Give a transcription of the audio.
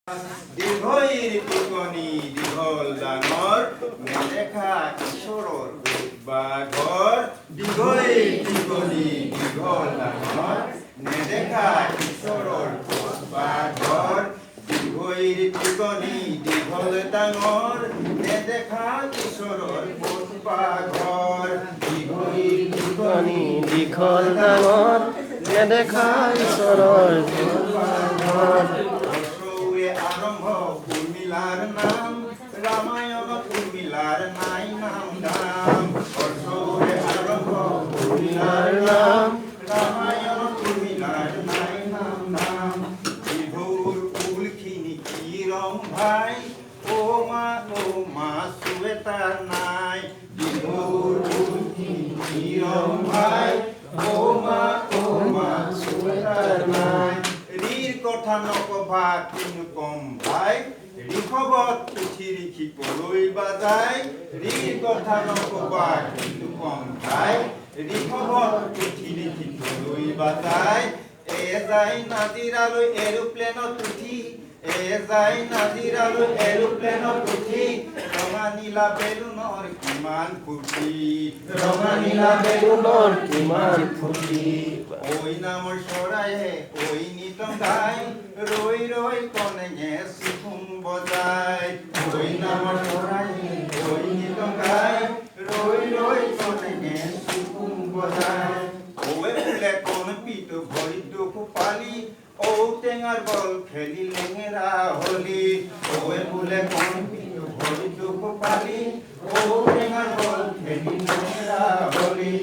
দীৰ্ঘইৰ টিকনি দীঘল ডাঙৰ নেদেখা ঈশ্বৰৰ বাঘৰ দীৰ্ঘইৰ টিকনি দীঘল ডাঙৰ নেদেখা ঈশ্বৰৰ বাঘৰ দীৰ্ঘইৰ টিকনি দীঘল ডাঙৰ নেদেখা ঈশ্বৰৰ বাঘৰ দীৰ্ঘইৰ টিকনি দীঘল ডাঙৰ নেদেখা ঈশ্বৰৰ বাঘৰ আৰম্ভ উৰ্মিলাৰ নাম ৰামায়ণত উৰ্মিলাৰ নাই নাম দাম বৰ্ষৰে আৰম্ভ উৰ্মিলাৰ নাম ৰামায়ণত উৰ্মিলাৰ নাই নাম দাম বিহুৰ ফুলখিনি কি ৰং ভাই অ মা চুৱেটাৰ নাই বিহুৰ ফুলখিনি কি ৰং ভাই অ মা চুৱেটাৰ নাই কথা নকবা কিনো কম ভাই ঋষভত উঠি ঋষি কলৈ বাজাই ঋৰ কথা নকবা কিনো কম ভাই ঋষভত উঠি ঋষি কলৈ বাজাই যায় নাজিৰালৈ এৰোপ্লেনত উঠি যায় নাজিৰালৈ এৰোপ্লেনত উঠি ৰঙা নীলা বেলুনৰ কিমান ফূৰ্তি ৰঙা নীলা বেলুনৰ কিমান ফূৰ্তি ঐ নামৰ চৰাইয়ে ঐ নিতম গাই ৰৈ ৰৈ কণেঙে চিফুং বজাই ঐ নামৰ চৰাইয়ে ঐ নিতম গাই ৰৈ ৰৈ কণেঙে চিফুং বজাই ঐ বোলে কণ পিত ভৰিত দুখ পালি ঔটেঙাৰ বল খেলি লেঙেৰা হলি ঐ বোলে কণ পিত ভৰিত দুখ পালি ঔটেঙাৰ বল খেলি লেঙেৰা হলি